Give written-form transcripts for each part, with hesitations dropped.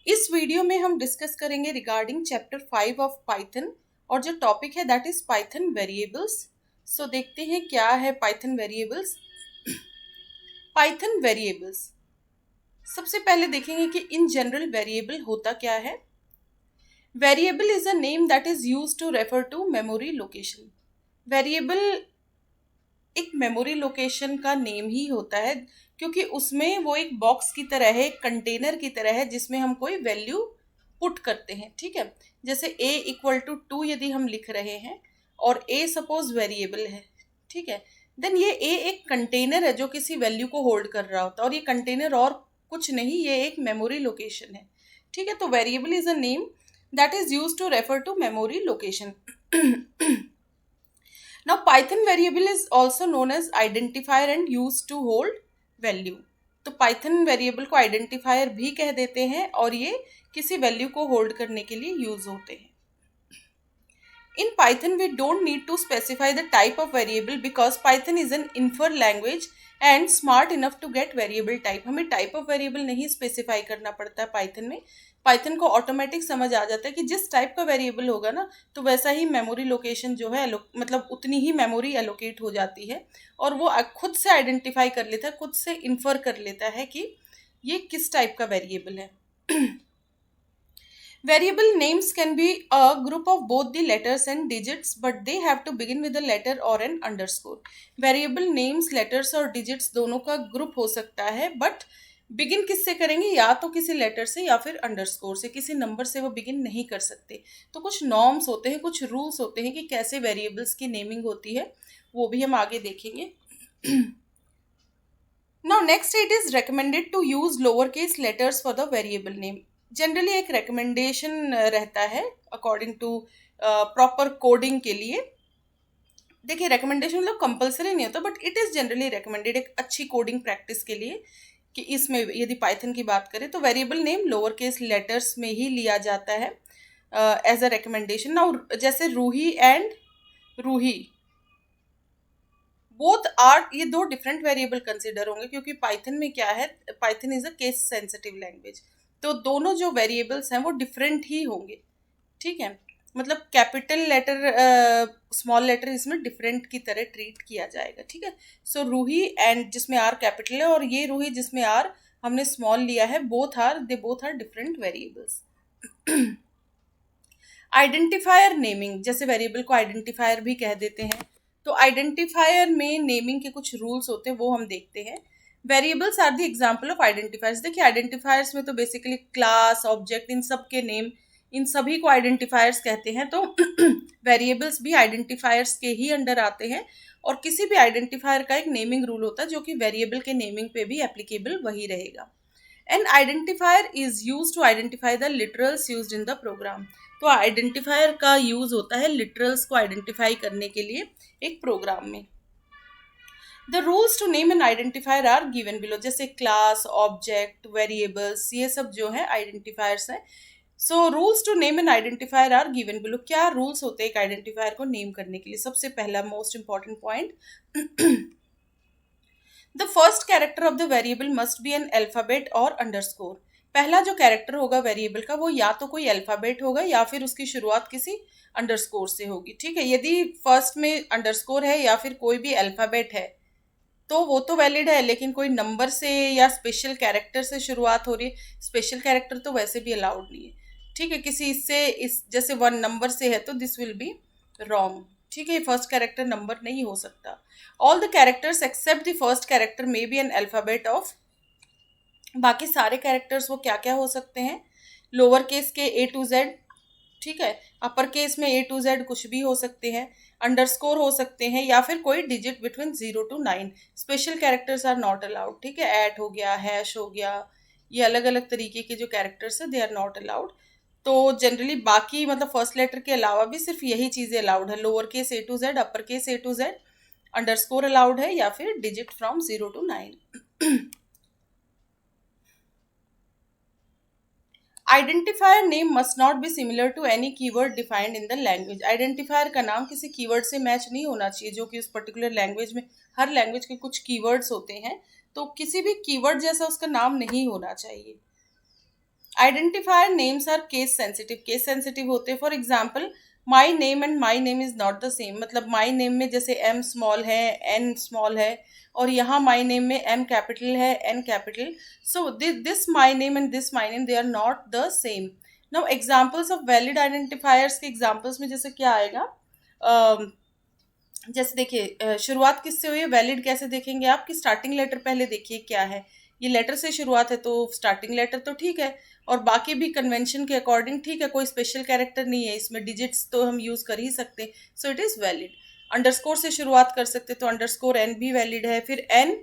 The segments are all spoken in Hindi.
इस वीडियो में हम डिस्कस करेंगे रिगार्डिंग चैप्टर 5 ऑफ पाइथन और जो टॉपिक है दैट इज पाइथन वेरिएबल्स। सो देखते हैं क्या है पाइथन वेरिएबल्स। पाइथन वेरिएबल्स सबसे पहले देखेंगे कि इन जनरल वेरिएबल होता क्या है। Variable is a name that is used to refer to memory location. Variable एक मेमोरी लोकेशन का नेम ही होता है क्योंकि उसमें वो एक बॉक्स की तरह है, एक कंटेनर की तरह है जिसमें हम कोई वैल्यू पुट करते हैं। ठीक है, जैसे a इक्वल टू 2 यदि हम लिख रहे हैं और a सपोज वेरिएबल है, ठीक है, देन ये a एक कंटेनर है जो किसी वैल्यू को होल्ड कर रहा होता है और ये कंटेनर और कुछ नहीं, ये एक मेमोरी लोकेशन है। ठीक है, तो variable is a name that is use to refer to memory location. Now Python variable is also known as identifier and used to hold value. तो Python variable को identifier भी कह देते हैं और ये किसी वैल्यू को होल्ड करने के लिए यूज होते हैं। In Python we don't need to specify the type of variable because Python is an infer language and smart enough to get variable type. हमें type of variable नहीं specify करना पड़ता है Python में। Python को ऑटोमेटिक समझ आ जाता है कि जिस टाइप का वेरिएबल होगा ना तो वैसा ही मेमोरी लोकेशन जो है मतलब उतनी ही मेमोरी एलोकेट हो जाती है और वो खुद से आइडेंटिफाई कर लेता है, खुद से इन्फर कर लेता है कि ये किस टाइप का वेरिएबल है। Variable names can be a group of both the letters and digits, but they have to begin with a letter or an underscore. Variable names, letters और digits दोनों का ग्रुप हो सकता है, but बिगिन किससे करेंगे? या तो किसी लेटर से या फिर अंडरस्कोर से, किसी नंबर से वो बिगिन नहीं कर सकते। तो कुछ नॉर्म्स होते हैं, कुछ रूल्स होते हैं कि कैसे वेरिएबल्स की नेमिंग होती है, वो भी हम आगे देखेंगे। Now next it is recommended to use lowercase letters for the variable name. Generally एक रिकमेंडेशन रहता है अकॉर्डिंग टू प्रॉपर कोडिंग के लिए। देखिए रिकमेंडेशन मतलब कंपलसरी नहीं होता but it is generally recommended एक अच्छी कोडिंग प्रैक्टिस के लिए कि इसमें यदि पाइथन की बात करें तो variable name lower case letters में ही लिया जाता है एज अ रिकमेंडेशन। नाउ जैसे Ruhi and Ruhi both are, ये दो डिफरेंट वेरिएबल कंसिडर होंगे क्योंकि पाइथन में क्या है, Python is a case sensitive language, तो दोनों जो वेरिएबल्स हैं वो डिफरेंट ही होंगे। ठीक है, मतलब कैपिटल लेटर स्मॉल लेटर इसमें डिफरेंट की तरह ट्रीट किया जाएगा। ठीक है, सो रूही एंड जिसमें आर कैपिटल है और ये रूही जिसमें आर हमने स्मॉल लिया है, both are different variables. Identifier naming, जैसे वेरिएबल को आइडेंटिफायर भी कह देते हैं, तो आइडेंटिफायर में नेमिंग के कुछ रूल्स होते हैं वो हम देखते हैं। Variables are the example of identifiers. देखिए आइडेंटिफायर्स में तो बेसिकली क्लास, ऑब्जेक्ट, इन सब के नेम, इन सभी को आइडेंटिफायर्स कहते हैं। तो वेरिएबल्स भी आइडेंटिफायर्स के ही अंडर आते हैं और किसी भी आइडेंटिफायर का एक नेमिंग रूल होता है जो कि वेरिएबल के नेमिंग पे भी एप्लीकेबल वही रहेगा। An identifier is use to identify the literals use in the program. तो आइडेंटिफायर का यूज होता है लिटरल्स को आइडेंटिफाई करने के लिए एक प्रोग्राम में। The rules to name an identifier are given below, जैसे क्लास, ऑब्जेक्ट, वेरिएबल्स, ये सब जो है आइडेंटिफायर्स हैं। So rules to name an identifier are given below. क्या रूल्स होते हैं एक आइडेंटिफायर को नेम करने के लिए? सबसे पहला most important point, the first character of the variable must be an alphabet और अंडरस्कोर। पहला जो कैरेक्टर होगा वेरिएबल का वो या तो कोई अल्फाबेट होगा या फिर उसकी शुरुआत किसी अंडरस्कोर से होगी। ठीक है, यदि फर्स्ट में अंडरस्कोर है या फिर कोई भी अल्फाबेट है तो वो तो वैलिड है, लेकिन कोई नंबर से या स्पेशल कैरेक्टर से शुरुआत हो रही है, स्पेशल कैरेक्टर तो वैसे भी अलाउड नहीं है। ठीक है, किसी इससे इस जैसे 1 नंबर से है तो दिस विल बी रॉन्ग। ठीक है, फर्स्ट कैरेक्टर नंबर नहीं हो सकता। All the characters except the first character may be an alphabet of, बाकी सारे कैरेक्टर्स वो क्या क्या हो सकते हैं? लोअर केस के ए टू जेड, ठीक है, अपर केस में ए टू जेड कुछ भी हो सकते हैं, अंडरस्कोर हो सकते हैं या फिर कोई digit between 0 to 9। Special characters are not allowed. ठीक है, ऐट हो गया, हैश हो गया, ये अलग अलग तरीके के जो कैरेक्टर्स है दे आर नॉट अलाउड। तो जनरली बाकी मतलब फर्स्ट लेटर के अलावा भी सिर्फ यही चीज़ें अलाउड है, lower case A to Z, upper case A to Z, underscore allowed है या फिर digit from 0 to 9। Identifier name must not be similar to any keyword defined in the language. Identifier का नाम किसी कीवर्ड से मैच नहीं होना चाहिए जो कि उस पर्टिकुलर लैंग्वेज में, हर लैंग्वेज के कुछ कीवर्ड्स होते हैं, तो किसी भी कीवर्ड जैसा उसका नाम नहीं होना चाहिए। Identifier names are case sensitive होते हैं. For example, my name and my name is not the same. मतलब माई नेम में जैसे एम स्मॉल है, एन स्मॉल है, और यहाँ माई नेम में एम कैपिटल है, N capital. So this my name and this my name, they are not the same. Now examples of valid identifiers के एग्जाम्पल्स में जैसे क्या आएगा, जैसे देखिए शुरुआत किससे हुई है, वैलिड कैसे देखेंगे आप, कि स्टार्टिंग लेटर पहले देखिए क्या है. ये लेटर से शुरुआत है तो स्टार्टिंग लेटर तो ठीक है, और बाकी भी कन्वेंशन के अकॉर्डिंग ठीक है, कोई स्पेशल कैरेक्टर नहीं है इसमें, डिजिट्स तो हम यूज कर ही सकते हैं. So it is valid. Underscore से शुरुआत कर सकते तो अंडरस्कोर एन भी वैलिड है. फिर एन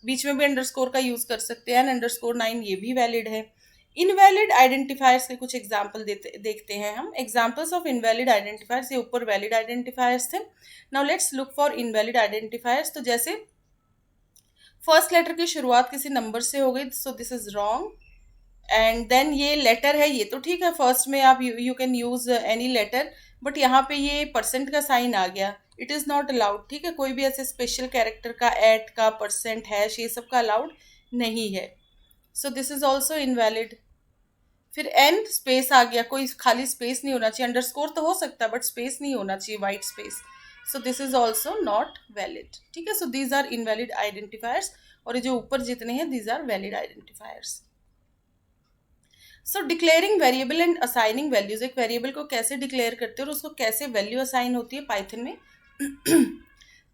बीच में भी अंडरस्कोर का यूज कर सकते हैं, एन अंडरस्कोर 9 ये भी वैलिड है. इनवैलिड आइडेंटिफायर्स के कुछ एग्जाम्पल देखते हैं हम. एग्जाम्पल्स ऑफ इनवैलिड आइडेंटिफायर्स, ये ऊपर वैलिड आइडेंटिफायर्स थे. Now let's look for invalid identifiers. तो जैसे फर्स्ट लेटर की शुरुआत किसी नंबर से हो गई, so this is wrong. And then ये लेटर है, ये तो ठीक है, फर्स्ट में आप you can use any letter, but यहाँ पे ये परसेंट का साइन आ गया, इट इज़ नॉट अलाउड. ठीक है, कोई भी ऐसे स्पेशल कैरेक्टर का एट का, परसेंट, हैश, ये सब का अलाउड नहीं है. So this is also invalid. फिर एन स्पेस आ गया, कोई खाली स्पेस नहीं होना चाहिए, अंडरस्कोर तो हो सकता है बट स्पेस नहीं होना चाहिए, white space. So this is also not valid. ठीक है, so these are invalid identifiers, और ये जो ऊपर जितने हैं these are valid identifiers. So declaring variable and assigning values, एक वेरिएबल को कैसे डिक्लेयर करते हैं और उसको कैसे वैल्यू असाइन होती है पाइथन में.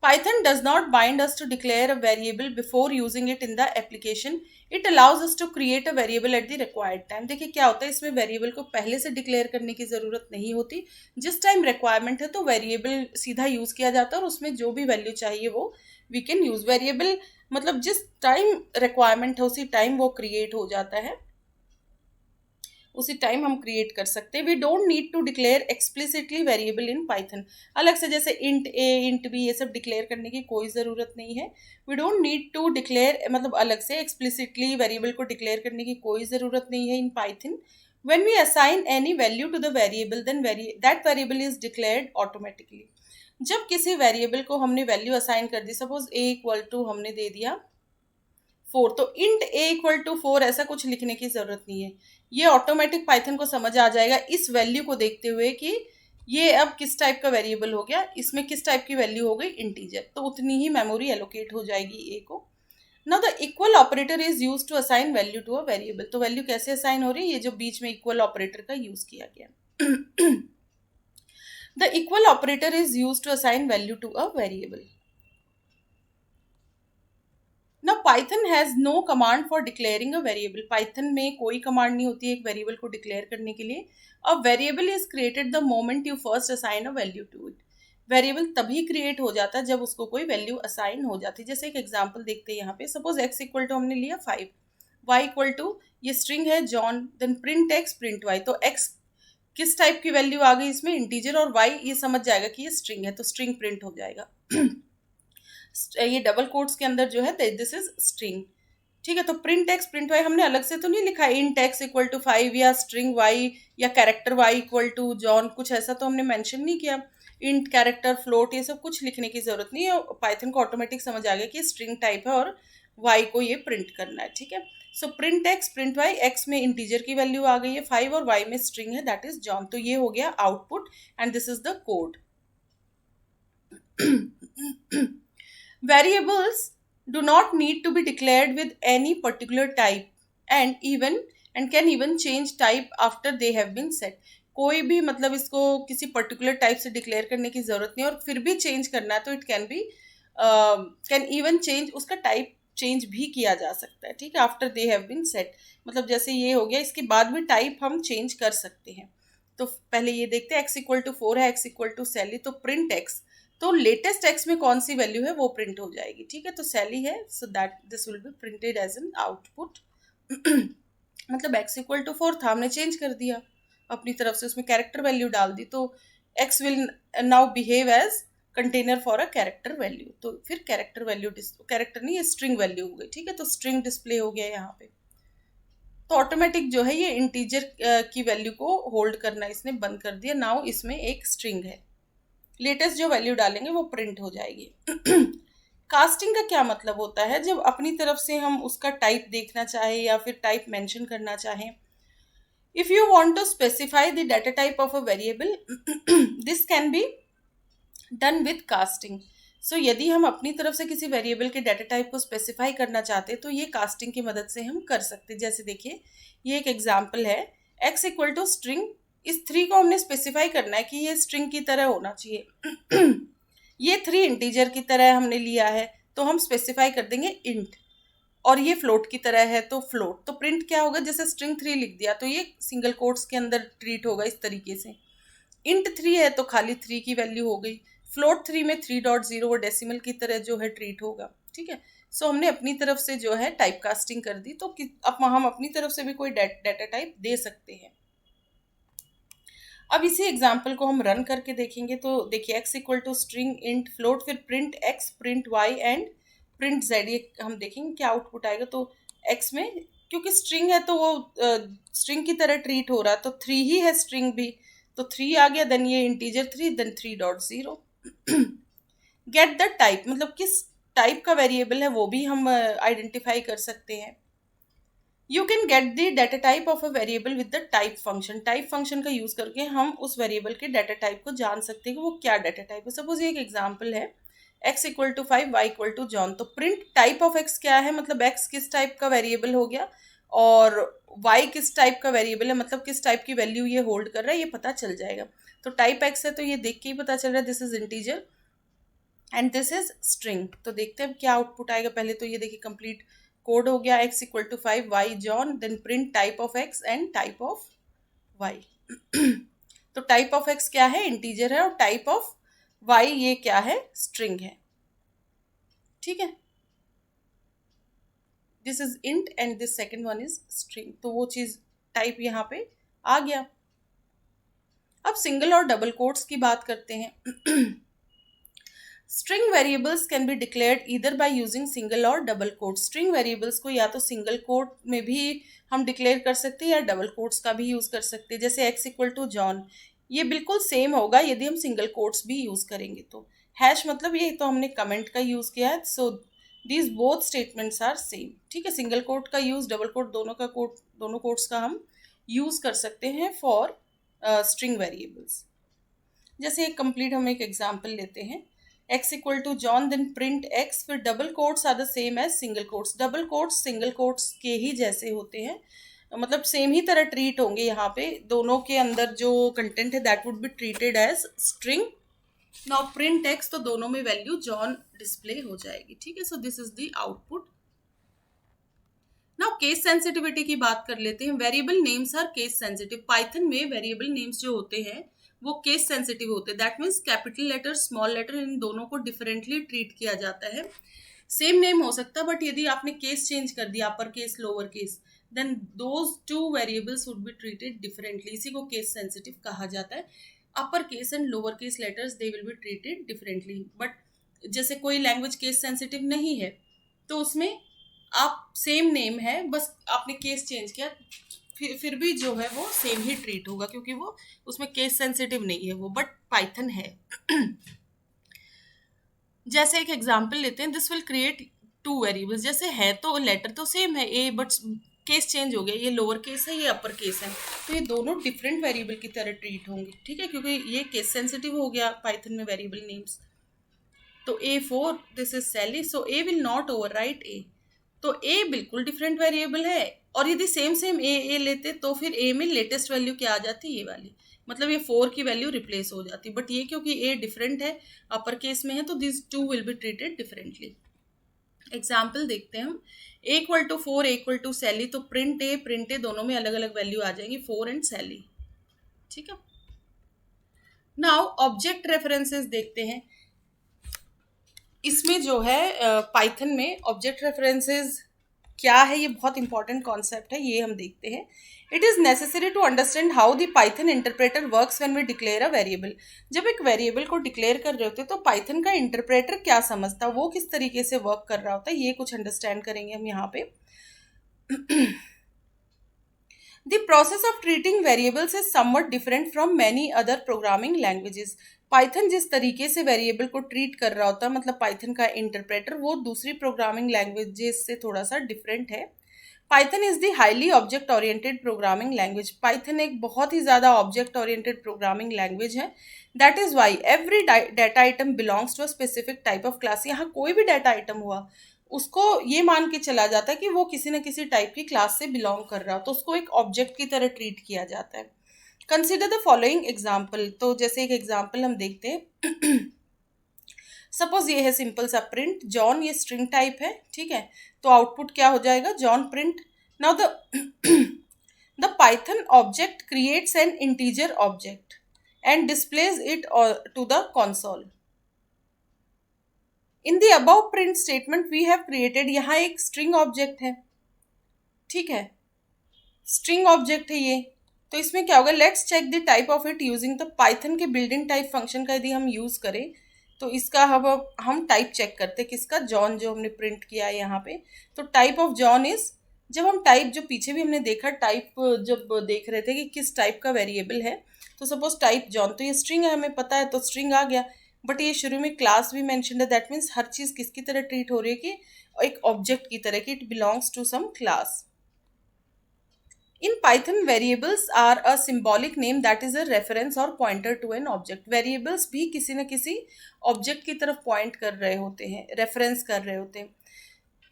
Python does not bind us to declare a variable before using it in the application. It allows us to create a variable at the required time. देखिए क्या होता है, इसमें वेरिएबल को पहले से डिक्लेयर करने की ज़रूरत नहीं होती. जिस टाइम रिक्वायरमेंट है तो वेरिएबल सीधा यूज़ किया जाता है, और उसमें जो भी वैल्यू चाहिए वो वी कैन यूज़. वेरिएबल मतलब जिस टाइम रिक्वायरमेंट है उसी टाइम वो क्रिएट हो जाता है, उसी टाइम हम क्रिएट कर सकते हैं. We don't need to declare explicitly variable in Python. अलग से जैसे इंट ए, इंट बी, ये सब डिक्लेयर करने की कोई ज़रूरत नहीं है. We don't need to declare, मतलब अलग से एक्सप्लिसिटली वेरिएबल को डिक्लेयर करने की कोई ज़रूरत नहीं है in Python. When we assign any value to the variable then that variable is declared automatically. जब किसी वेरिएबल को हमने वैल्यू असाइन कर दी, सपोज ए इक्वल टू हमने दे दिया 4, तो इंट ए इक्वल टू 4 ऐसा कुछ लिखने की ज़रूरत नहीं है. ये ऑटोमेटिक पाइथन को समझ आ जाएगा इस वैल्यू को देखते हुए कि ये अब किस टाइप का वेरिएबल हो गया, इसमें किस टाइप की वैल्यू हो गई, इंटीजर, तो उतनी ही मेमोरी एलोकेट हो जाएगी ए को. Now the equal operator is use to assign value to a variable. तो वैल्यू कैसे असाइन हो रही है, ये जो बीच में इक्वल ऑपरेटर का यूज किया गया. The equal operator is use to assign value to a variable. ना Python has no command for declaring a variable. Python में कोई कमांड नहीं होती है एक वेरिएबल को डिक्लेयर करने के लिए. A variable is created the moment you first assign a value to it. Variable तभी क्रिएट हो जाता है जब उसको कोई वैल्यू असाइन हो जाती है. जैसे एक एग्जांपल देखते हैं यहाँ पे, सपोज एक्स इक्वल टू हमने लिया 5, वाई इक्वल टू, ये स्ट्रिंग है John, then print x print Y. तो एक्स किस टाइप की वैल्यू आ गई इसमें, इंटीजर, और वाई ये समझ जाएगा कि ये स्ट्रिंग है तो स्ट्रिंग प्रिंट हो जाएगा. ये डबल कोट्स के अंदर जो है दिस इज स्ट्रिंग. ठीक है, तो प्रिंट एक्स प्रिंट वाई हमने अलग से तो नहीं लिखा, इंट एक्स इक्वल टू 5 या स्ट्रिंग वाई या character Y equal to John, कुछ ऐसा तो हमने मेंशन नहीं किया. इंट, कैरेक्टर, फ्लोट, ये सब कुछ लिखने की जरूरत नहीं है. पाइथन को ऑटोमेटिक समझ आ गया कि स्ट्रिंग टाइप है और वाई को ये प्रिंट करना है. ठीक है, so print x print Y, X में इंटीजर की वैल्यू आ गई है 5 और वाई में स्ट्रिंग है दैट इज जॉन. तो ये हो गया output and this is the code. Variables do not need to be declared with any particular type and can even change type after they have been set. कोई भी मतलब इसको किसी पर्टिकुलर टाइप से डिक्लेयर करने की जरूरत नहीं, और फिर भी चेंज करना है तो इट कैन इवन चेंज, उसका टाइप चेंज भी किया जा सकता है. ठीक है, after they have been set, मतलब जैसे ये हो गया, इसके बाद भी टाइप हम चेंज कर सकते हैं. तो पहले ये देखते हैं, एक्स इक्वल टू 4 है, एक्स इक्वल टू सैली, तो प्रिंट एक्स, तो लेटेस्ट एक्स में कौन सी वैल्यू है वो प्रिंट हो जाएगी. ठीक है, तो सैली है, so that this will be printed as an output. मतलब एक्स इक्वल टू 4 था, हमने चेंज कर दिया अपनी तरफ से, उसमें कैरेक्टर वैल्यू डाल दी, तो X will now behave as container for a character value. तो फिर कैरेक्टर वैल्यू, कैरेक्टर नहीं, ये स्ट्रिंग वैल्यू हो गई. ठीक है, तो स्ट्रिंग डिस्प्ले हो गया यहाँ पे. तो ऑटोमेटिक जो है ये इंटीजर की वैल्यू को होल्ड करना इसने बंद कर दिया. नाउ इसमें एक स्ट्रिंग है, लेटेस्ट जो वैल्यू डालेंगे वो प्रिंट हो जाएगी. कास्टिंग का क्या मतलब होता है, जब अपनी तरफ से हम उसका टाइप देखना चाहें या फिर टाइप मेंशन करना चाहें, If you want to specify the data type of a variable, this can be done with casting. So यदि हम अपनी तरफ से किसी वेरिएबल के डाटा टाइप को स्पेसिफाई करना चाहते हैं तो ये कास्टिंग की मदद से हम कर सकते हैं. जैसे देखिए ये एक एग्जांपल है, x इक्वल टू स्ट्रिंग. इस 3 को हमने स्पेसिफाई करना है कि ये स्ट्रिंग की तरह होना चाहिए. ये 3 इंटीजर की तरह हमने लिया है तो हम स्पेसिफाई कर देंगे इंट. और ये फ्लोट की तरह है तो फ्लोट. तो प्रिंट क्या होगा, जैसे स्ट्रिंग 3 लिख दिया तो ये सिंगल कोट्स के अंदर ट्रीट होगा इस तरीके से. इंट 3 है तो खाली 3 की वैल्यू हो गई. फ्लोट 3 में 3.0 वो डेसिमल की तरह जो है ट्रीट होगा. ठीक है. सो हमने अपनी तरफ से जो है टाइप कास्टिंग कर दी. तो अब हम अपनी तरफ से भी कोई डाटा टाइप दे सकते हैं. अब इसी एग्जाम्पल को हम रन करके देखेंगे तो देखिए x equal to string int float, फिर print x, print y and print z. ये हम देखेंगे क्या आउटपुट आएगा. तो x में क्योंकि स्ट्रिंग है तो वो स्ट्रिंग की तरह ट्रीट हो रहा है, तो 3 ही है स्ट्रिंग भी, तो 3 आ गया. देन ये integer 3, then 3.0. Get the type, मतलब किस टाइप का वेरिएबल है वो भी हम आइडेंटिफाई कर सकते हैं. You can get the data type of a variable with the type function. Type function का यूज करके हम उस वेरिएबल के डाटा टाइप को जान सकते हैं कि वो क्या डाटा टाइप है. सपोज ये एक एग्जांपल है, x equal to 5, y equal to John. तो प्रिंट टाइप ऑफ x क्या है, मतलब x किस टाइप का वेरिएबल हो गया, और y किस टाइप का वेरिएबल है, मतलब किस टाइप की वैल्यू ये होल्ड कर रहा है, ये पता चल जाएगा. तो टाइप x है तो ये देख के ही पता चल रहा है this is integer and this is string. तो देखते हैं क्या आउटपुट आएगा. पहले तो ये देखिए कंप्लीट कोड हो गया, x equal to 5, y John, then print type of x and type of y. तो टाइप ऑफ x क्या है, इंटीजर है, और टाइप ऑफ y ये क्या है, स्ट्रिंग है. ठीक है. This is int and this second one is string. तो वो चीज टाइप यहाँ पे आ गया. अब सिंगल और डबल कोट्स की बात करते हैं. String variables can be declared either by using single और डबल कोट. स्ट्रिंग वेरिएबल्स को या तो सिंगल कोट में भी हम डिक्लेयर कर सकते हैं या डबल कोट्स का भी यूज कर सकते हैं. जैसे x इक्वल टू जॉन, ये बिल्कुल सेम होगा यदि हम सिंगल कोट्स भी यूज करेंगे. तो हैश मतलब ये तो हमने कमेंट का यूज किया है. So these both statements are same. ठीक है. सिंगल कोट का यूज, डबल कोट, दोनों कोट्स का हम यूज कर सकते हैं फॉर स्ट्रिंग वेरिएबल्स. जैसे एक कंप्लीट हम एक एग्जाम्पल लेते हैं, x equal to John, then print x, फिर double quotes are the same as single quotes. Double quotes single quotes के ही जैसे होते हैं, मतलब सेम ही तरह ट्रीट होंगे. यहाँ पे दोनों के अंदर जो कंटेंट है that would be treated as string. Now print x, तो दोनों में वैल्यू जॉन डिस्प्ले हो जाएगी. ठीक है. So this is the output. Now case sensitivity की बात कर लेते हैं. Variable names are case sensitive. Python में वेरिएबल नेम्स जो होते हैं वो केस सेंसिटिव होते हैं. That means capital letter, small letter, इन दोनों को डिफरेंटली ट्रीट किया जाता है. सेम नेम हो सकता है बट यदि आपने केस चेंज कर दिया, upper case, lower case, then those 2 variables would be treated differently. इसी को केस सेंसिटिव कहा जाता है. Upper case and lower case letters they will be treated differently. But जैसे कोई लैंग्वेज केस सेंसिटिव नहीं है तो उसमें आप सेम नेम है, बस आपने केस चेंज किया, फिर भी जो है वो सेम ही ट्रीट होगा क्योंकि वो उसमें केस सेंसिटिव नहीं है वो, बट पाइथन है. जैसे एक एग्जांपल लेते हैं, दिस विल क्रिएट 2 वेरिएबल्स. जैसे है तो लेटर तो सेम है ए, बट केस चेंज हो गया, ये लोअर केस है, ये अपर केस है, तो ये दोनों डिफरेंट वेरिएबल की तरह ट्रीट होंगे. ठीक है. क्योंकि ये केस सेंसिटिव हो गया पाइथन में वेरिएबल नेम्स. तो A4, this is Sally, so A will not overwrite A. तो ए बिल्कुल डिफरेंट वेरिएबल है, और यदि सेम ए लेते तो फिर ए में लेटेस्ट वैल्यू क्या आ जाती, ये वाली, मतलब ये 4 की वैल्यू रिप्लेस हो जाती. बट ये क्योंकि ए डिफरेंट है, अपर केस में है, तो this 2 will be treated differently. Example देखते हैं हम. A equal to 4, A equal to Sally. तो प्रिंट ए दोनों में अलग अलग वैल्यू आ जाएंगी, 4 एंड सैली. ठीक है. नाउ ऑब्जेक्ट रेफरेंसेस देखते हैं. इसमें जो है पाइथन में ऑब्जेक्ट रेफरेंसेस क्या है, ये बहुत इंपॉर्टेंट कॉन्सेप्ट है, ये हम देखते हैं. It is necessary to understand how the Python interpreter works when we declare a variable. जब एक वेरिएबल को डिक्लेयर कर रहे होते हैं तो पाइथन का इंटरप्रेटर क्या समझता है, वो किस तरीके से वर्क कर रहा होता है, ये कुछ अंडरस्टैंड करेंगे हम यहाँ पे. The process of treating variables is somewhat different from many other programming languages. Python जिस तरीके से वेरिएबल को ट्रीट कर रहा होता है, मतलब पाइथन का इंटरप्रेटर, वो दूसरी प्रोग्रामिंग लैंग्वेजेस से थोड़ा सा डिफरेंट है. Python is the highly object oriented programming language. Python एक बहुत ही ज़्यादा ऑब्जेक्ट ओरिएंटेड प्रोग्रामिंग लैंग्वेज है। That is why every data item belongs to a specific type of class. यहाँ कोई भी डाटा आइटम हुआ उसको ये मान के चला जाता है कि वो किसी न किसी टाइप की क्लास से बिलोंग कर रहा हो, तो उसको एक ऑब्जेक्ट की तरह ट्रीट किया जाता है। Consider the following example. तो जैसे एक एग्जाम्पल हम देखते हैं। सपोज ये है सिंपल सा प्रिंट जॉन, ये स्ट्रिंग टाइप है, ठीक है। तो आउटपुट क्या हो जाएगा, John print. Now the Python object creates an integer object and displays it to the console. In the above print statement we have created, यहाँ एक स्ट्रिंग ऑब्जेक्ट है, ठीक है, स्ट्रिंग ऑब्जेक्ट है ये। तो इसमें क्या होगा, let's check the type of it using the Python के बिल्डिंग टाइप फंक्शन का यदि हम यूज करें तो इसका हम टाइप चेक करते हैं किसका, जॉन जो हमने प्रिंट किया है यहाँ पे। तो टाइप ऑफ जॉन इज, जब हम टाइप, जो पीछे भी हमने देखा टाइप, जब देख रहे थे कि किस टाइप का वेरिएबल है, तो सपोज टाइप जॉन, तो ये स्ट्रिंग है हमें पता है, तो स्ट्रिंग आ गया। बट ये शुरू में क्लास भी मेंशन है, दैट मीन्स हर चीज़ किसकी तरह ट्रीट हो रही है कि एक ऑब्जेक्ट की तरह, कि it belongs to some class. In Python, variables are a symbolic name that is a reference or pointer to an object. Variables भी किसी न किसी object की तरफ point कर रहे होते हैं, reference कर रहे होते हैं।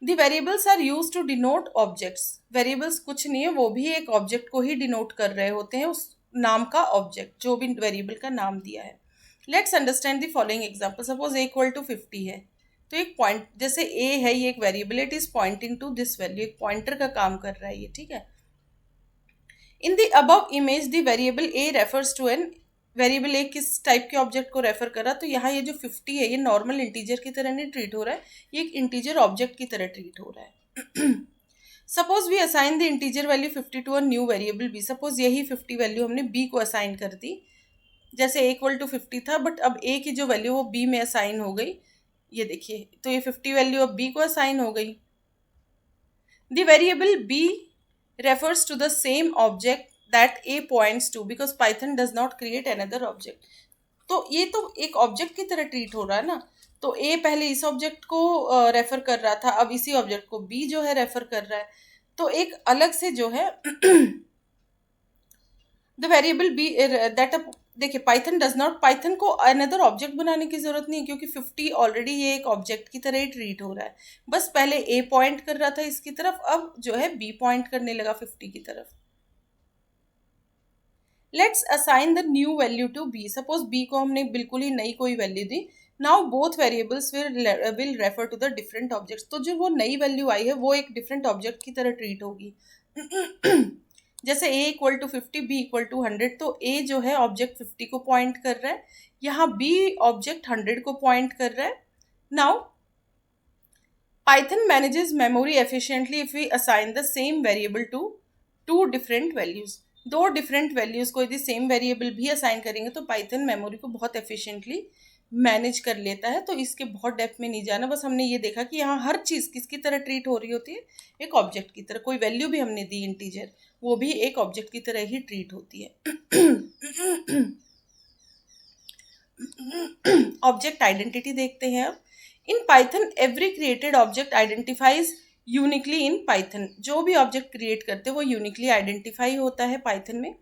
The variables are used to denote objects. Variables कुछ नहीं है, वो भी एक object को ही denote कर रहे होते हैं, उस नाम का object, जो भी variable का नाम दिया है। Let's understand the following example. Suppose a equal to 50 है, तो एक पॉइंट, जैसे a है ये एक variable, it is pointing to this value, एक पॉइंटर का काम कर रहा है ये, ठीक है। In the above image the variable A refers to an, variable A किस टाइप के ऑब्जेक्ट को रेफर कर रहा है, तो यहाँ ये जो 50 है ये नॉर्मल इंटीजर की तरह नहीं ट्रीट हो रहा है, ये एक इंटीजर ऑब्जेक्ट की तरह ट्रीट हो रहा है। Suppose we assign the integer value 50 to a new variable B. Suppose यही 50 वैल्यू हमने बी को असाइन कर दी, जैसे ए इक्वल टू 50 था, बट अब ए की जो वैल्यू वो बी में असाइन हो गई, ये देखिए, तो ये 50 वैल्यू अब बी को असाइन हो गई। The variable B refers to the same object that A points to because Python does not create another object. तो ये तो एक ऑब्जेक्ट की तरह ट्रीट हो रहा है ना, तो A पहले इस ऑब्जेक्ट को रेफर कर रहा था, अब इसी ऑब्जेक्ट को B जो है रेफर कर रहा है, तो एक अलग से जो है द वेरिएबल बी दैट, देखिए पाइथन डज नॉट, पाइथन को अनदर ऑब्जेक्ट बनाने की जरूरत नहीं है क्योंकि 50 ऑलरेडी ये एक ऑब्जेक्ट की तरह ही ट्रीट हो रहा है। बस पहले ए पॉइंट कर रहा था इसकी तरफ, अब जो है बी पॉइंट करने लगा 50 की तरफ। Let's assign the new value to B. Suppose B को हमने बिल्कुल ही नई कोई वैल्यू दी। Now both variables will refer to the different objects. तो जो वो नई वैल्यू आई है वो एक डिफरेंट ऑब्जेक्ट की तरह ट्रीट होगी। जैसे a equal to 50, b equal to 100, तो a जो है ऑब्जेक्ट 50 को पॉइंट कर रहा है, यहाँ b ऑब्जेक्ट 100 को पॉइंट कर रहा है। Now Python manages memory efficiently if we assign the same variable to two different values. दो डिफरेंट वैल्यूज को यदि सेम वेरिएबल भी असाइन करेंगे तो पाइथन मेमोरी को बहुत एफिशिएंटली मैनेज कर लेता है। तो इसके बहुत डेप्थ में नहीं जाना, बस हमने ये देखा कि यहाँ हर चीज़ किसकी तरह ट्रीट हो रही होती है, एक ऑब्जेक्ट की तरह। कोई वैल्यू भी हमने दी इंटीजर, वो भी एक ऑब्जेक्ट की तरह ही ट्रीट होती है। ऑब्जेक्ट आइडेंटिटी देखते हैं अब। In Python every created object identifies uniquely in Python. जो भी ऑब्जेक्ट क्रिएट करते हैं वो यूनिकली आइडेंटिफाई होता है पाइथन में।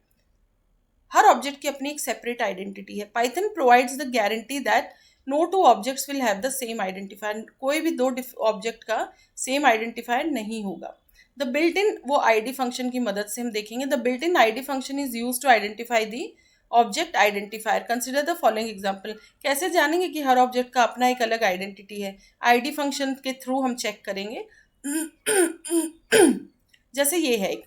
हर ऑब्जेक्ट की अपनी एक सेपरेट आइडेंटिटी है। Python provides the guarantee that no two objects will have the same identifier. कोई भी दो ऑब्जेक्ट का सेम आइडेंटिफायर नहीं होगा। द बिल्ट इन, वो आईडी फंक्शन की मदद से हम देखेंगे। The built in ID function is use to identify the object identifier. Consider the following example. कैसे जानेंगे कि हर ऑब्जेक्ट का अपना एक अलग आइडेंटिटी है? आईडी फंक्शन के थ्रू हम चेक करेंगे। जैसे ये है एक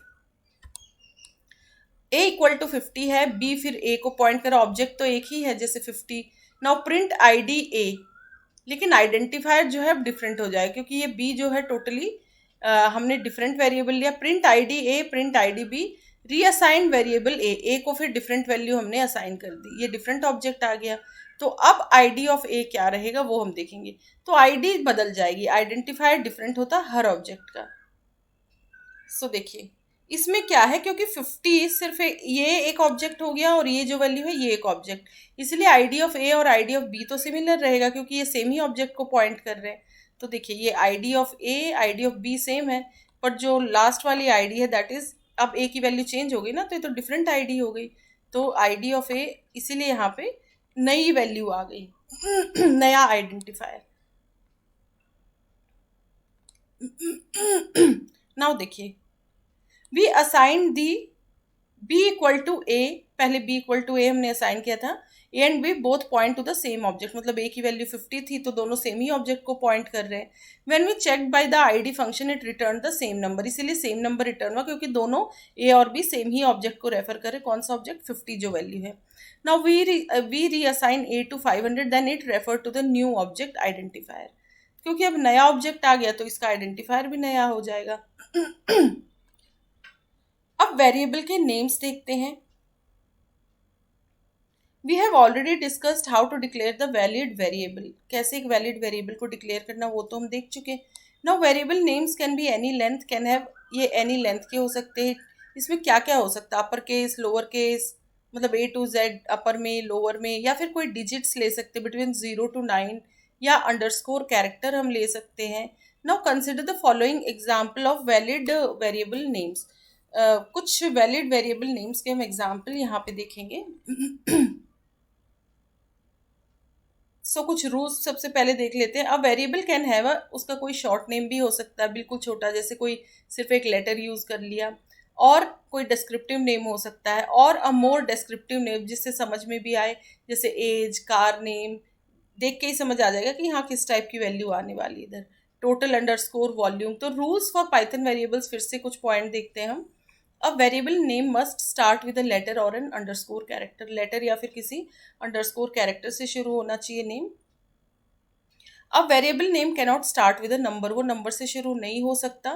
a इक्वल टू 50 है, b फिर a को पॉइंट करा, ऑब्जेक्ट तो एक ही है जैसे 50। नाउ प्रिंट id a, लेकिन आइडेंटिफायर जो है अब डिफरेंट हो जाए क्योंकि ये b जो है टोटली हमने डिफरेंट वेरिएबल लिया। Print id a, print id b, reassign variable a को फिर डिफरेंट वैल्यू हमने असाइन कर दी, ये डिफरेंट ऑब्जेक्ट आ गया। तो अब id ऑफ a क्या रहेगा वो हम देखेंगे। तो id बदल जाएगी, आइडेंटिफायर डिफरेंट होता हर ऑब्जेक्ट का। सो देखिए इसमें क्या है, क्योंकि 50 सिर्फ ये एक ऑब्जेक्ट हो गया और ये जो वैल्यू है ये एक ऑब्जेक्ट, इसलिए आईडी ऑफ ए और आईडी ऑफ बी तो सिमिलर रहेगा क्योंकि ये सेम ही ऑब्जेक्ट को पॉइंट कर रहे हैं। तो देखिए ये ID of A, ID of B same है, पर जो लास्ट वाली आईडी है दैट इज, अब ए की वैल्यू चेंज हो गई ना, तो ये तो डिफरेंट आईडी हो गई, तो आईडी ऑफ ए, इसीलिए यहाँ पे नई वैल्यू आ गई नया आइडेंटिफायर। नाउ देखिए, we assign the B equal to A, पहले बी इक्वल टू ए हमने असाइन किया था, A and B both point to the same object, मतलब ए की वैल्यू 50 थी तो दोनों सेम ही ऑब्जेक्ट को पॉइंट कर रहे हैं। When we check by the ID function it return the same number, इसीलिए सेम नंबर रिटर्न हुआ क्योंकि दोनों ए और बी सेम ही ऑब्जेक्ट को रेफर करे, कौन सा ऑब्जेक्ट, 50 जो वैल्यू है। Now we reassign A to 500, then it refer to the new object identifier, क्योंकि अब नया ऑब्जेक्ट आ गया तो इसका आइडेंटिफायर भी नया हो जाएगा। अब वेरिएबल के नेम्स देखते हैं। We have already discussed how to declare the valid variable, कैसे एक वैलिड वेरिएबल को डिक्लेयर करना वो तो हम देख चुके। Now variable names can be any length, can have, ये एनी लेंथ के हो सकते हैं। इसमें क्या क्या हो सकता है, अपर केस, लोअर केस, मतलब ए टू जेड, अपर में, लोअर में, या फिर कोई डिजिट्स ले सकते हैं बिटवीन 0 to 9, या अंडरस्कोर कैरेक्टर हम ले सकते हैं। Now consider the following example of valid variable names. कुछ वैलिड वेरिएबल नेम्स के हम एग्जाम्पल यहाँ पे देखेंगे। कुछ रूल्स सबसे पहले देख लेते हैं। अब वेरिएबल कैन हैव उसका कोई शॉर्ट नेम भी हो सकता है, बिल्कुल छोटा, जैसे कोई सिर्फ एक लेटर यूज कर लिया, और कोई डिस्क्रिप्टिव नेम हो सकता है, और अ मोर डिस्क्रिप्टिव नेम जिससे समझ में भी आए, जैसे एज, कार नेम, देख के ही समझ आ जाएगा कि हाँ किस टाइप की वैल्यू आने वाली है इधर। Total, underscore, volume. तो रूल्स फॉर पाइथन वेरिएबल्स, फिर से कुछ पॉइंट देखते हैं हम। A variable name must start with a letter और एन अंडरस्कोर कैरेक्टर, लेटर या फिर किसी अंडरस्कोर कैरेक्टर से शुरू होना चाहिए नेम। अब variable name cannot start with a number, वो नंबर से शुरू नहीं हो सकता।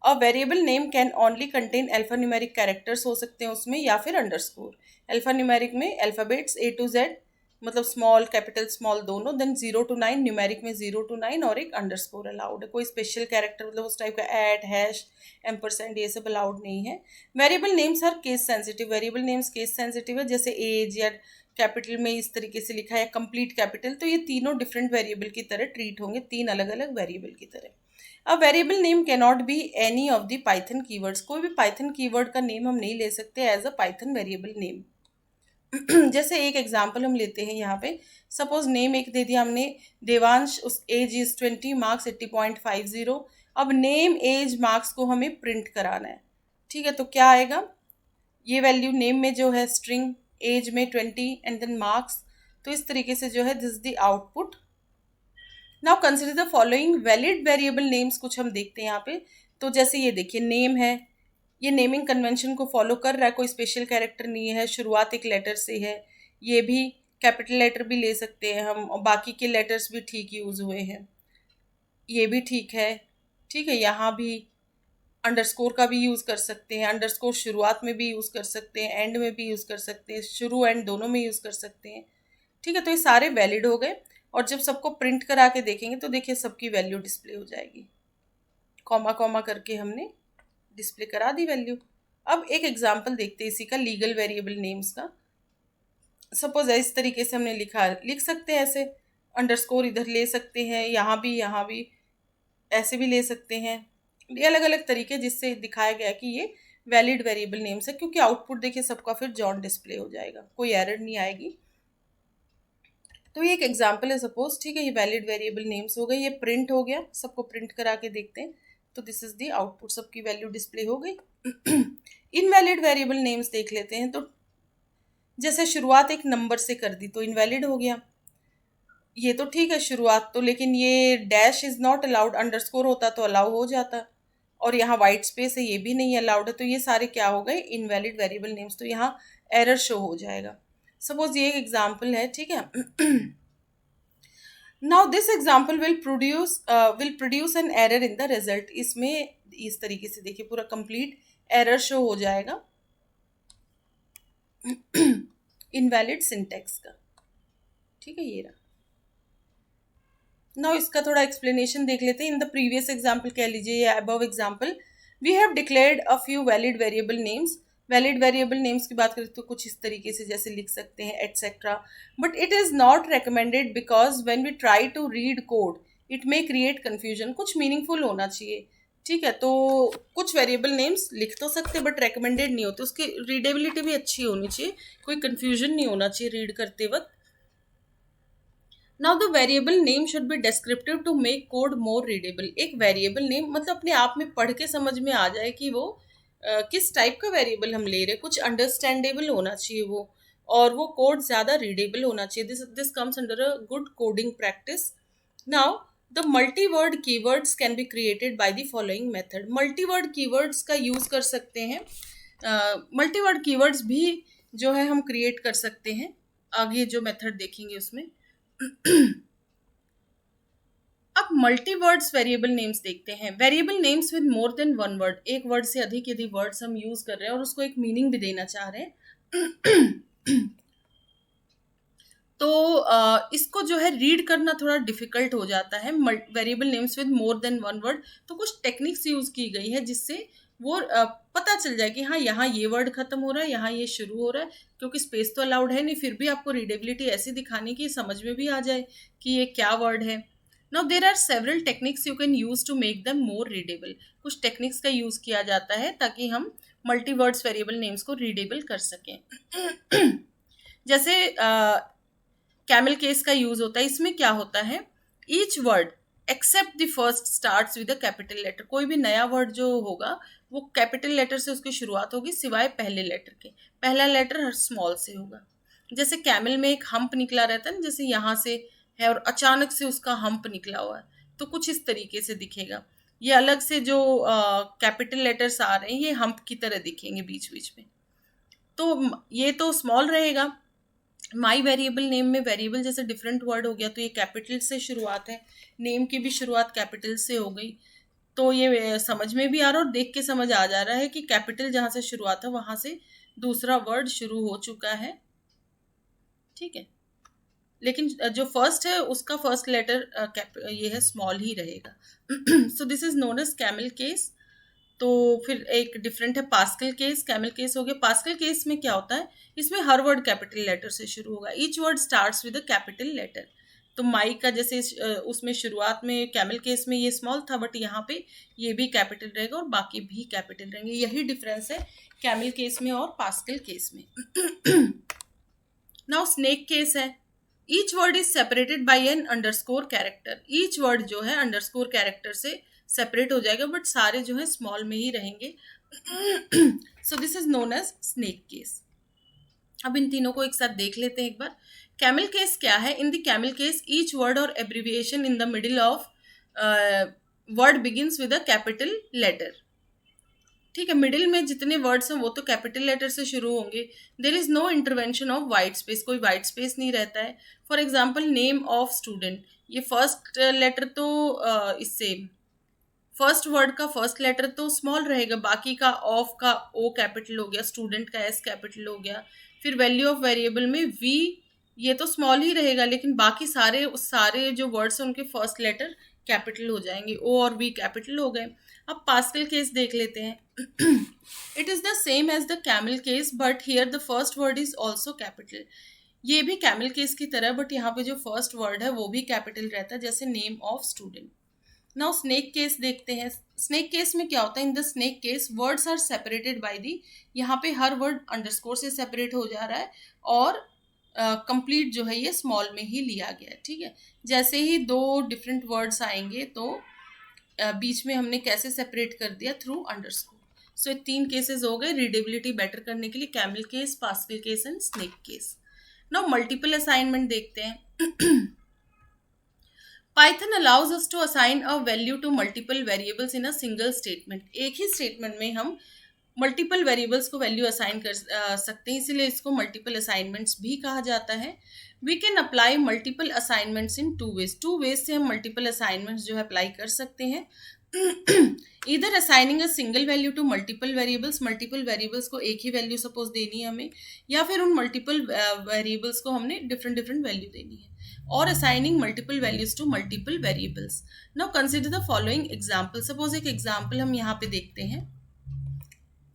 अ variable name can only contain alphanumeric characters हो सकते हैं उसमें, या फिर अंडरस्कोर। अल्फान्यूमेरिक में अल्फाबेट्स ए टू जेड, मतलब स्मॉल, कैपिटल, स्मॉल दोनों, देन 0 to 9, न्यूमेरिक में 0 to 9, और एक अंडरस्कोर अलाउड है। कोई स्पेशल कैरेक्टर मतलब उस टाइप का ऐट, हैश, एम्परसेंड, ये सब अलाउड नहीं है। Variable names are case sensitive, variable names case sensitive है, जैसे एज या कैपिटल में इस तरीके से लिखा है कंप्लीट कैपिटल, तो ये तीनों डिफरेंट वेरिएबल की तरह ट्रीट होंगे, तीन अलग अलग वेरिएबल की तरह। अब variable name can not be any of the Python keywords, कोई भी पाइथन कीवर्ड का नेम हम नहीं ले सकते as a Python variable name. जैसे एक एग्जांपल हम लेते हैं यहाँ पे, सपोज नेम एक दे दिया हमने, देवांश, उस एज इज 20, मार्क्स 80.50। अब नेम, एज, मार्क्स को हमें प्रिंट कराना है, ठीक है, तो क्या आएगा, ये वैल्यू नेम में जो है स्ट्रिंग, एज में 20 एंड देन मार्क्स, तो इस तरीके से जो है this the output. Now consider the following valid variable names, कुछ हम देखते हैं यहाँ पे। तो जैसे ये देखिए नेम है, ये नेमिंग कन्वेंशन को फॉलो कर रहा है, कोई स्पेशल कैरेक्टर नहीं है, शुरुआत एक लेटर से है, ये भी कैपिटल लेटर भी ले सकते हैं हम, और बाकी के लेटर्स भी ठीक यूज हुए हैं, ये भी ठीक है, ठीक है, यहाँ भी अंडरस्कोर का भी यूज़ कर सकते हैं, अंडरस्कोर शुरुआत में भी यूज़ कर सकते हैं, एंड में भी यूज़ कर सकते हैं, शुरू एंड दोनों में यूज़ कर सकते हैं, ठीक है। तो ये सारे वैलिड हो गए, और जब सबको प्रिंट करा के देखेंगे तो देखिए सबकी वैल्यू डिस्प्ले हो जाएगी, कॉमा कॉमा करके हमने डिस्प्ले करा दी वैल्यू। अब एक एग्जाम्पल देखते हैं इसी का, लीगल वेरिएबल नेम्स का। सपोज इस तरीके से हमने लिख सकते हैं ऐसे, अंडरस्कोर इधर ले सकते हैं, यहाँ भी ऐसे भी ले सकते हैं, ये अलग अलग तरीके जिससे दिखाया गया कि ये वैलिड वेरिएबल नेम्स है, क्योंकि आउटपुट देखिए सबका फिर जॉन डिस्प्ले हो जाएगा, कोई एरर नहीं आएगी। तो ये एक एग्जांपल है सपोज, ठीक है, ये वैलिड वेरिएबल नेम्स हो गए, ये प्रिंट हो गया, सबको प्रिंट करा के देखते हैं, तो दिस इज द आउटपुट, सबकी वैल्यू डिस्प्ले हो गई। इनवैलिड वेरिएबल नेम्स देख लेते हैं। तो जैसे शुरुआत एक नंबर से कर दी तो इनवैलिड हो गया, ये तो ठीक है शुरुआत तो, लेकिन ये dash is not allowed, underscore होता तो अलाउ हो जाता, और यहाँ वाइट स्पेस है ये भी नहीं अलाउड है, तो ये सारे क्या हो गए, इनवैलिड वेरिएबल नेम्स, तो यहाँ एरर शो हो जाएगा। सपोज ये एक एग्जाम्पल है, ठीक है। Now this example will produce an error in the result, इसमें इस तरीके से देखिए पूरा कंप्लीट एरर शो हो जाएगा इनवैलिड सिंटेक्स का, ठीक है, ये रहा। नाउ इसका थोड़ा एक्सप्लेनेशन देख लेते हैं। इन द प्रीवियस एग्जाम्पल कह लीजिए या above example, we have declared a few valid variable names. Valid variable names की बात करें तो कुछ इस तरीके से जैसे लिख सकते हैं etcetera, but it is not recommended because when we try to read code it may create confusion. कुछ मीनिंगफुल होना चाहिए, ठीक है, तो कुछ वेरिएबल नेम्स लिख तो सकते बट रेकमेंडेड नहीं होते, उसकी रीडेबिलिटी भी अच्छी होनी चाहिए, कोई कंफ्यूजन नहीं होना चाहिए रीड करते वक्त। Now the variable name should be descriptive to make code more readable. एक वेरिएबल नेम मतलब अपने आप में पढ़ के समझ में आ जाए कि वो किस टाइप का वेरिएबल हम ले रहे हैं, कुछ अंडरस्टैंडेबल होना चाहिए वो, और वो कोड ज़्यादा रीडेबल होना चाहिए। This comes under a good coding practice. Now the multiverse keywords can be created by the following method. Multiverse keywords का यूज़ कर सकते हैं, मल्टीवर्ड कीवर्ड्स भी जो है हम क्रिएट कर सकते हैं, आगे जो मेथड देखेंगे उसमें। अब मल्टीवर्ड्स वेरिएबल नेम्स देखते हैं। Variable names with more than one word, एक वर्ड से अधिक यदि वर्ड्स हम यूज कर रहे हैं और उसको एक मीनिंग भी देना चाह रहे हैं तो इसको जो है रीड करना थोड़ा डिफिकल्ट हो जाता है। Variable names with more than one word, तो कुछ टेक्निक्स यूज की गई है जिससे वो पता चल जाए कि हाँ यहाँ ये वर्ड खत्म हो रहा है, यहाँ ये शुरू हो रहा है, क्योंकि स्पेस तो अलाउड है नहीं, फिर भी आपको रीडेबिलिटी ऐसी दिखानी कि समझ में भी आ जाए कि ये क्या वर्ड है। Now there are several techniques you can use to make them more readable. कुछ टेक्निक्स का यूज किया जाता है ताकि हम मल्टीवर्ड्स वेरिएबल नेम्स को रीडेबल कर सकें। जैसे कैमल केस का यूज होता है। इसमें क्या होता है, each word except the first starts with a capital letter. कोई भी नया वर्ड जो होगा वो कैपिटल लेटर से उसकी शुरुआत होगी, सिवाय पहले लेटर के। पहला लेटर हर स्मॉल से होगा। जैसे कैमल में एक हम्प निकला रहता है ना, जैसे यहाँ से है और अचानक से उसका हम्प निकला हुआ है, तो कुछ इस तरीके से दिखेगा। ये अलग से जो कैपिटल लेटर्स आ रहे हैं ये हम्प की तरह दिखेंगे बीच बीच में, तो ये तो स्मॉल रहेगा। माई वेरिएबल नेम में वेरिएबल जैसे डिफरेंट वर्ड हो गया, तो ये कैपिटल से शुरुआत है, नेम की भी शुरुआत कैपिटल से हो गई, तो ये समझ में भी आ रहा है और देख के समझ आ जा रहा है कि कैपिटल जहाँ से शुरुआत है वहाँ से दूसरा वर्ड शुरू हो चुका है। ठीक है, लेकिन जो फर्स्ट है उसका फर्स्ट लेटर ये है स्मॉल ही रहेगा। So this is known as camel case. तो फिर एक डिफरेंट है पास्कल केस। कैमल केस हो गया। पास्कल केस में क्या होता है, इसमें हर वर्ड कैपिटल लेटर से शुरू होगा। Each word starts with a capital letter. तो माई का जैसे उसमें शुरुआत में कैमल केस में ये स्मॉल था, बट यहाँ पे ये भी कैपिटल रहेगा और बाकी भी कैपिटल रहेंगे। यही डिफरेंस है कैमल केस में और पास्कल केस में। नाउ स्नेक केस है। Each word is separated by an underscore character. Each word जो है अंडरस्कोर कैरेक्टर से सेपरेट हो जाएगा, बट सारे जो है स्मॉल में ही रहेंगे। So this is known as snake case. अब इन तीनों को एक साथ देख लेते हैं एक बार। कैमल केस क्या है? In the camel case each word और abbreviation in the middle of word begins with a capital letter. ठीक है, मिडिल में जितने वर्ड्स हैं वो तो कैपिटल लेटर से शुरू होंगे। There is no intervention of white space, कोई वाइट स्पेस नहीं रहता है। For example name of student, ये फर्स्ट लेटर तो इससे फर्स्ट वर्ड का फर्स्ट लेटर तो स्मॉल रहेगा, बाकी का ऑफ का ओ कैपिटल हो गया, स्टूडेंट का एस कैपिटल हो गया। फिर वैल्यू ऑफ वेरिएबल में वी, ये तो स्मॉल ही रहेगा, लेकिन बाकी सारे जो वर्ड्स हैं उनके फर्स्ट लेटर कैपिटल हो जाएंगे, ओ और वी कैपिटल हो गए। अब पास्कल केस देख लेते हैं। It is the same as the camel case but here the first word is also capital. ये भी कैमल केस की तरह, बट यहाँ पे जो फर्स्ट वर्ड है वो भी कैपिटल रहता है, जैसे name of student. Now snake case देखते हैं। स्नेक केस में क्या होता है? In the snake case words are separated by the, यहाँ पे हर वर्ड अंडरस्कोर से सेपरेट हो जा रहा है और कंप्लीट जो है ये स्मॉल में ही लिया गया है। ठीक है, जैसे ही दो डिफरेंट वर्ड्स आएंगे तो बीच में हमने कैसे सेपरेट कर दिया? Through underscore. सो ये 3 केसेस हो गए रीडेबिलिटी बेटर करने के लिए, camel case, pascal case and snake case. Now multiple assignment देखते हैं। Python allows us to assign a value to multiple variables in a single statement। एक ही स्टेटमेंट में हम मल्टीपल वेरिएबल्स को वैल्यू असाइन कर सकते हैं, इसीलिए इसको मल्टीपल असाइनमेंट्स भी कहा जाता है। We can apply multiple assignments in 2 ways। 2 ways से हम मल्टीपल असाइनमेंट्स जो है अप्लाई कर सकते हैं। इधर assigning a single value to multiple variables को एक ही वैल्यू सपोज देनी है हमें, या फिर उन मल्टीपल वेरिएबल्स को हमने डिफरेंट वैल्यू देनी है, और assigning multiple values to multiple variables. Now consider the following example. Suppose एक एग्जाम्पल हम यहाँ पे देखते हैं।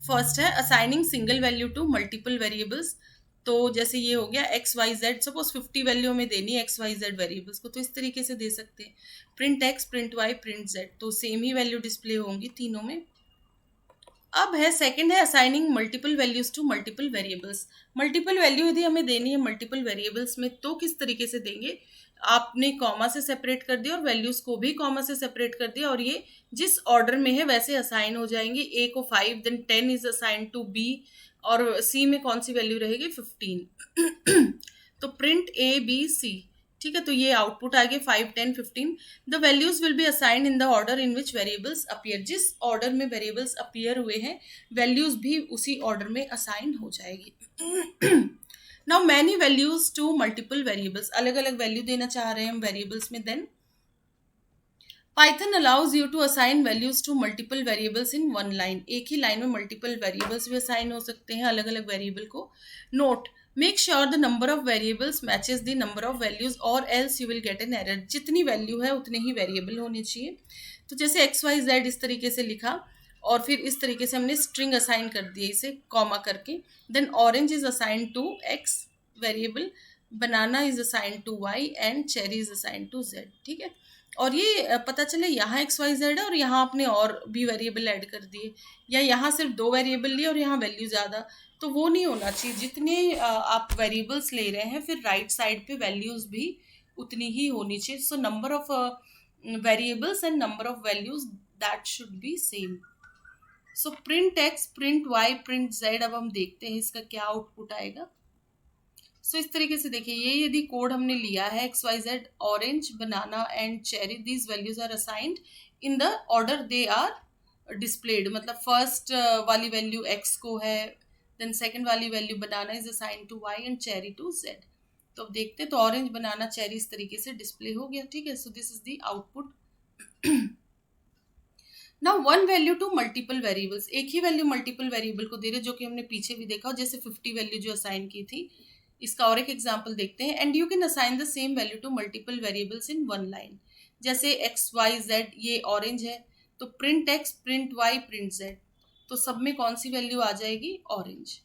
फर्स्ट है assigning single value to multiple variables. तो जैसे ये हो गया x Y z, suppose 50 value में देनी है एक्स वाई जेड वेरिएबल्स को, तो इस तरीके से दे सकते हैं, print x, print Y, print z, तो सेम ही वैल्यू डिस्प्ले होंगी तीनों में। अब है सेकंड है assigning multiple values to multiple variables. Multiple value यदि हमें देनी है मल्टीपल वेरिएबल्स में तो किस तरीके से देंगे, आपने कॉमा से सेपरेट कर दिया और वैल्यूज को भी कॉमा से सेपरेट कर दिया, और ये जिस ऑर्डर में है वैसे असाइन हो जाएंगे। ए को 5, then 10 is assign to b, और सी में कौन सी वैल्यू रहेगी 15। तो प्रिंट ए बी सी, ठीक है, तो ये आउटपुट आ गया 5, 10, 15। The values will be assigned in the order in which variables appear, जिस ऑर्डर में वेरिएबल्स अपीयर हुए हैं वैल्यूज भी उसी ऑर्डर में असाइन हो जाएगी। Now many values to multiple variables, अलग अलग वैल्यू देना चाह रहे हैं हम वेरिएबल्स में, then Python allows you to assign values to multiple variables in one line, एक ही लाइन में मल्टीपल वेरिएबल्स भी असाइन हो सकते हैं अलग अलग वेरिएबल को। Note, make sure the number of variables matches the number of values और else you will get an error, जितनी वैल्यू है उतने ही वेरिएबल होने चाहिए। तो जैसे एक्स वाई जेड इस तरीके से लिखा और फिर इस तरीके से हमने स्ट्रिंग असाइन कर दिए इसे कॉमा करके, then orange is assign to x variable, banana is assign to y and cherry is assign to z, ठीक है। और ये पता चले यहाँ एक्स वाई जेड है और यहाँ आपने और भी वेरिएबल ऐड कर दिए, या यहाँ सिर्फ 2 वेरिएबल लिए और यहाँ वैल्यू ज़्यादा, तो वो नहीं होना चाहिए। जितने आप वेरिएबल्स ले रहे हैं फिर राइट साइड पे वैल्यूज भी उतनी ही होनी चाहिए। So number of variables and number of values that should be same. So print x, print Y, print z, अब हम देखते हैं इसका क्या आउटपुट आएगा। सो इस तरीके से देखिए, ये यदि कोड हमने लिया है x Y z, orange, banana and cherry, these values are assigned in the order they are displayed, मतलब फर्स्ट वाली वैल्यू एक्स को है, देन सेकंड वाली value banana is assign to y and cherry to z. तो अब देखते हैं, तो ऑरेंज, बनाना, चेरी इस तरीके से डिस्प्ले हो गया, ठीक है। So this is the output. Now one value to multiple variables, एक ही वैल्यू मल्टीपल वेरिएबल को दे रहे, जो कि हमने पीछे भी देखा, जैसे 50 वैल्यू जो असाइन की थी। इसका और एक एग्जांपल देखते हैं। And you can assign the same value to multiple variables in one line, जैसे एक्स वाई जेड, ये ऑरेंज है तो print x, print Y, print z, तो सब में कौन सी वैल्यू आ जाएगी, ऑरेंज,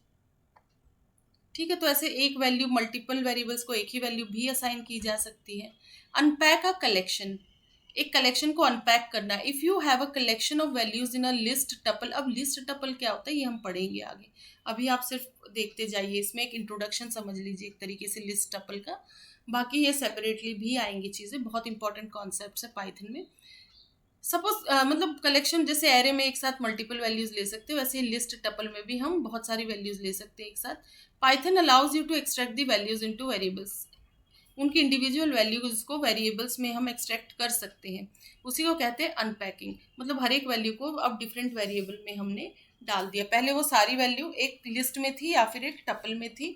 ठीक है। तो ऐसे एक वैल्यू मल्टीपल वेरिएबल्स को एक ही वैल्यू भी असाइन की जा सकती है। अनपैक अ कलेक्शन, एक कलेक्शन को अनपैक करना। If you have a collection of values in a list tuple, अब लिस्ट टपल क्या होता है ये हम पढ़ेंगे आगे, अभी आप सिर्फ देखते जाइए, इसमें एक इंट्रोडक्शन समझ लीजिए एक तरीके से लिस्ट टपल का, बाकी ये सेपरेटली भी आएंगी चीज़ें, बहुत इंपॉर्टेंट कॉन्सेप्ट है पाइथन में। सपोज मतलब कलेक्शन, जैसे एरे में एक साथ मल्टीपल वैल्यूज ले सकते हो, वैसे लिस्ट टपल में भी हम बहुत सारी वैल्यूज ले सकते हैं एक साथ। Python allows you to extract the values into variables, उनकी इंडिविजुअल वैल्यूज को वेरिएबल्स में हम एक्सट्रैक्ट कर सकते हैं, उसी को कहते हैं अनपैकिंग। मतलब हर एक वैल्यू को अब डिफरेंट वेरिएबल में हमने डाल दिया, पहले वो सारी वैल्यू एक लिस्ट में थी या फिर एक टपल में थी।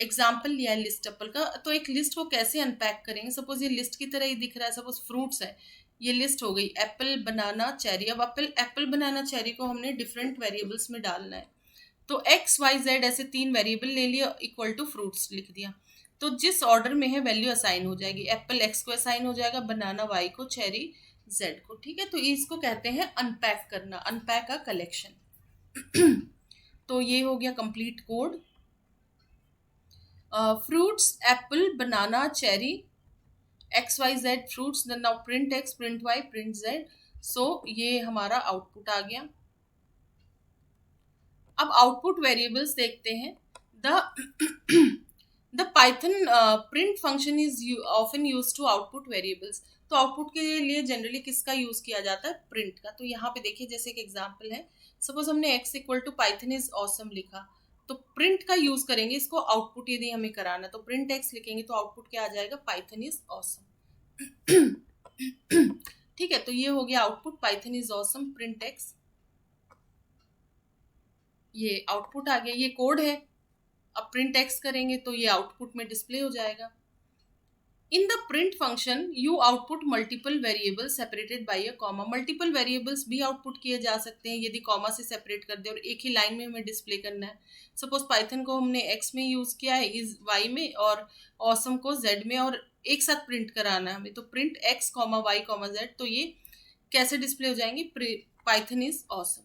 एग्जाम्पल लिया है लिस्ट टपल का, तो एक लिस्ट को कैसे अनपैक करेंगे, सपोज ये लिस्ट की तरह ही दिख रहा है, सपोज फ्रूट्स है, ये लिस्ट हो गई एप्पल, बनाना, चेरी। अब एप्पल, बनाना, चेरी को हमने डिफरेंट वेरिएबल्स में डालना है, तो एक्स वाई जेड ऐसे 3 वेरिएबल ले लिया, इक्वल टू फ्रूट्स लिख दिया, तो जिस ऑर्डर में है वैल्यू असाइन हो जाएगी, एप्पल एक्स को असाइन हो जाएगा, बनाना वाई को, चेरी जेड को, ठीक है। तो इसको कहते हैं अनपैक करना, अनपैक अ कलेक्शन। तो ये हो गया complete code. Fruits apple, banana, cherry, X Y Z fruits, then now print x, print Y, print Z. So ये हमारा आउटपुट आ गया। अब आउटपुट वेरिएबल्स देखते हैं। The Python print function is often use to output variables, तो आउटपुट के लिए जनरली किसका यूज किया जाता है, प्रिंट का। तो यहाँ पे देखिए, जैसे एक एग्जांपल है, सपोज हमने x equal to Python is awesome लिखा, तो प्रिंट का यूज करेंगे इसको आउटपुट यदि हमें कराना, तो प्रिंट x लिखेंगे तो आउटपुट क्या आ जाएगा, पाइथन इज ऑसम। ठीक है, तो ये हो गया output, Python is awesome, print x, ये आउटपुट आ गया, ये कोड है। अब प्रिंट एक्स करेंगे तो ये आउटपुट में डिस्प्ले हो जाएगा। इन the print function you output multiple variables separated by a comma, multiple variables भी आउटपुट किए जा सकते हैं यदि कॉमा से सेपरेट कर दे और एक ही लाइन में हमें डिस्प्ले करना है। सपोज पाइथन को हमने एक्स में यूज किया है, इज वाई में, और ऑसम को जेड में, और एक साथ प्रिंट कराना है हमें, तो print x comma y comma z, तो ये कैसे डिस्प्ले हो जाएंगे, पाइथन इज ऑसम,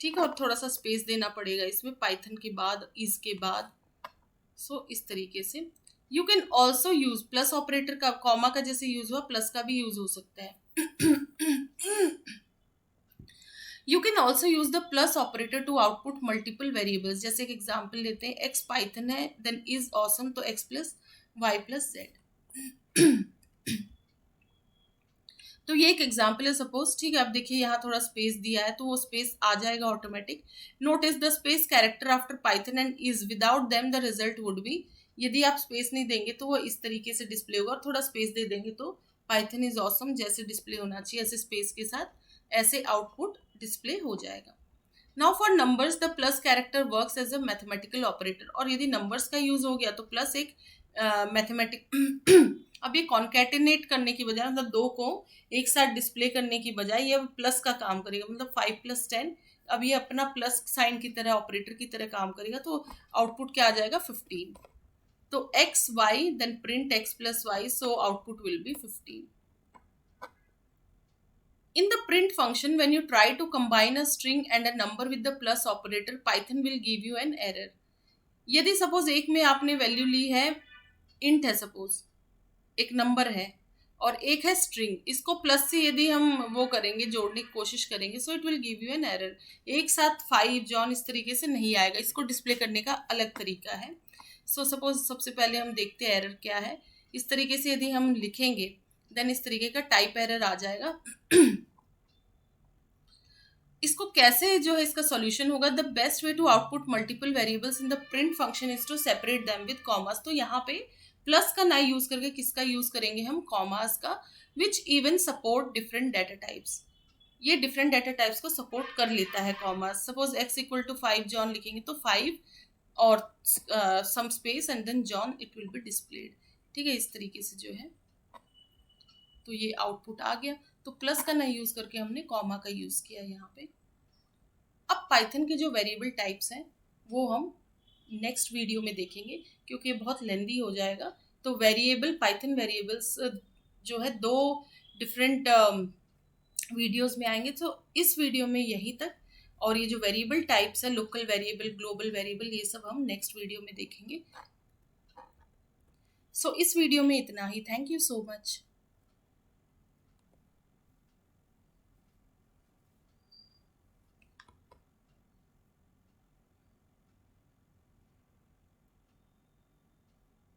ठीक है, और थोड़ा सा स्पेस देना पड़ेगा इसमें, पाइथन के बाद, इज के बाद। सो इस तरीके से you can also use plus operator का, कॉमा का जैसे यूज हुआ प्लस का भी यूज हो सकता है। You can also use the plus operator to output multiple variables. जैसे एक एग्जाम्पल लेते हैं, एक्स पाइथन है, देन इज ऑसम, तो x plus y plus z. तो ये एक एग्जाम्पल है सपोज, ठीक है। अब देखिए यहाँ थोड़ा स्पेस दिया है तो वो स्पेस आ जाएगा automatic. Notice the space character after Python and is, without them the result would be. यदि आप स्पेस नहीं देंगे तो वो इस तरीके से डिस्प्ले होगा, और थोड़ा स्पेस दे देंगे तो पाइथन इज ऑसम जैसे डिस्प्ले होना चाहिए, ऐसे स्पेस के साथ ऐसे आउटपुट डिस्प्ले हो जाएगा। Now for numbers the plus character works as a mathematical operator. और यदि नंबर्स का यूज हो गया तो प्लस एक मैथमेटिक अब ये कॉन्केटिनेट करने की बजाय, मतलब दो को एक साथ डिस्प्ले करने की बजाय ये प्लस का काम करेगा, मतलब 5 + 10। अब ये अपना प्लस साइन की तरह, ऑपरेटर की तरह काम करेगा, तो आउटपुट क्या आ जाएगा 15। तो x y, then print x plus y, so output will be 15। In the print function, when you try to combine a string and a number with the plus operator, Python will give you an error. यदि सपोज एक में आपने वैल्यू ली है, इंट है सपोज, एक नंबर है, और एक है स्ट्रिंग, इसको प्लस से यदि हम वो करेंगे, जोड़ने की कोशिश करेंगे, so it will give you an error. एक साथ 5 जॉन इस तरीके से नहीं आएगा, इसको डिस्प्ले करने का अलग तरीका है। सो सपोज सबसे पहले हम देखते हैं एरर क्या है। इस तरीके से यदि हम लिखेंगे देन इस तरीके का टाइप एरर आ जाएगा। इसको कैसे जो है इसका सॉल्यूशन होगा, the best way to output multiple variables in the print function is to separate them with commas. तो यहाँ पे प्लस का ना यूज करके किसका यूज करेंगे हम, कॉमास का, which even support different data types. ये डिफरेंट डाटा टाइप्स को सपोर्ट कर लेता है commas. Suppose x equal to 5 John लिखेंगे तो 5 और some space and then John, it will be displayed. ठीक है, इस तरीके से जो है तो ये आउटपुट आ गया। तो प्लस का ना यूज करके हमने कॉमा का यूज किया यहाँ पे। अब पाइथन के जो वेरिएबल टाइप्स हैं वो हम नेक्स्ट वीडियो में देखेंगे, क्योंकि ये बहुत लेंदी हो जाएगा। तो वेरिएबल, पाइथन वेरिएबल्स जो है 2 डिफरेंट वीडियोस में आएंगे। तो इस वीडियो में यही तक, और ये जो वेरिएबल टाइप्स है, लोकल वेरिएबल, ग्लोबल वेरिएबल, ये सब हम नेक्स्ट वीडियो में देखेंगे। सो इस वीडियो में इतना ही। Thank you so much.